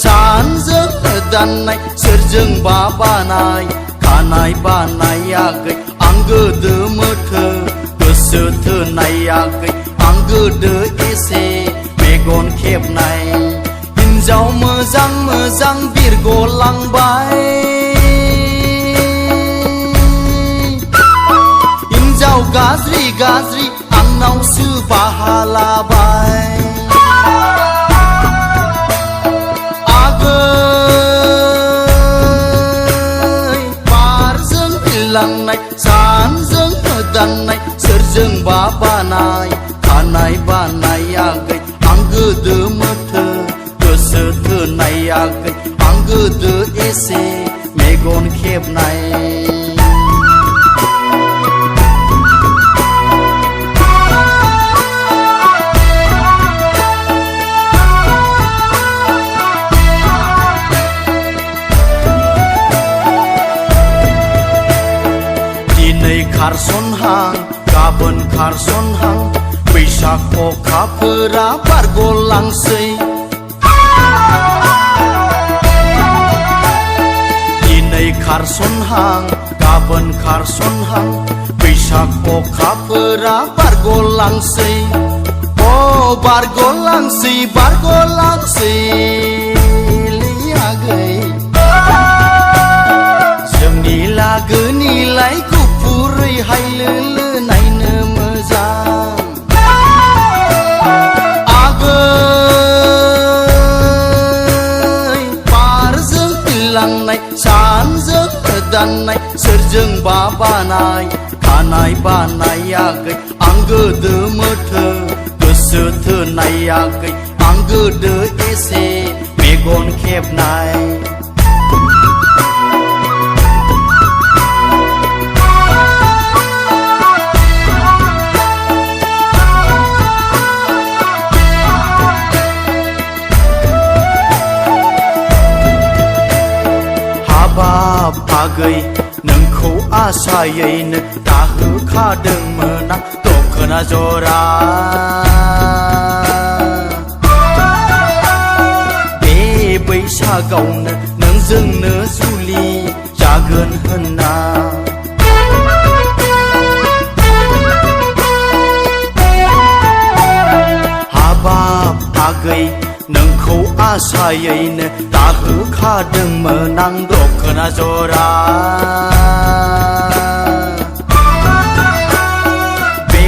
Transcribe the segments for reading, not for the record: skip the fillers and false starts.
सानजों दाननाय सोरजों बा बानाय खानाय बानायाखै आं गोदो मोथो गोसो थोनायाखै आं गोदो एसे मेगन खेबनाय हिन्जाव मोजां मोजां बिरगलांबाय हिन्जाव गाज्रि गाज्रि आंनावसो बाहा लाबाय लांनाय सानजों दाननाय सोरजों बा बानाय खानाय बानायाखै आं गोदो मोथो गोसो थोनायाखै आं गोदो एसे मेगन खेबनाय खारसनहां गाबोन खारसनहां बैसाग अखाफोरा बारगलांसै दिनै खारसनहां गाबोन खारसनहां बैसाग अखाफोरा बारगलांसै अ बारगलांसै बारगलांसै लियागै जोंनि लागोनिलाय गुफुरैहाय लोलो नायनो मोजां आगै बारजों लांनाय सानजों दाननाय सोरजों बा बानाय खानाय बानायाखै आं गोदो मोथो गोसो थोनायाखै आं गोदो एसे मेगन खेबनाय आगै नोंखौ आसायैनो दाहोखादोंमोन आं दखना जरा बे बैसागावनो नोंजोंनो जुलि जागोन होनना हाबाब आगै नोंखौ आसायैनो दाहोखादोंमोन आं दखना जरा बे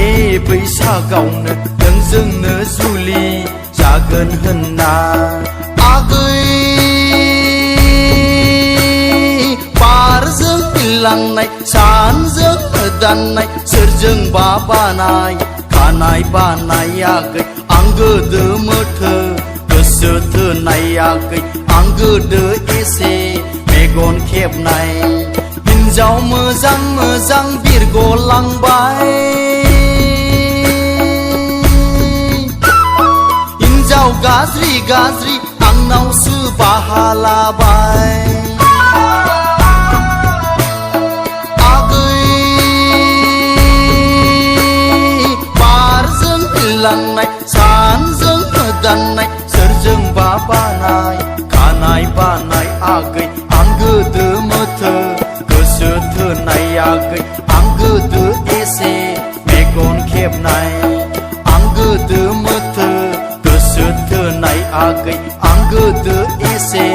बैसागावनो नोंजोंनो जुलि जागोन होनना आगै बारजों लांनाय सानजों दाननाय सोरजों बा बानाय खानाय बानायाखै आं गोदो मोथो गोसो थोनायाखै आं गोदो एसे मेगन खेबनाय हिन्जाव मोजां मोजां बिरगलांबाय हिन्जाव गाज्रि गाज्रि आंनावसो बाहा लाबाय आगै बारजों लांनाय सानजों दाननाय सोरजों बा बानाय खानाय बानाय आगै आं गोदो मोथो गोसो थोनायाखै आं गोदो एसे मेगन खेबनाय आं गोदो मोथो गोसो थोनाय आगै आं गोदो एसे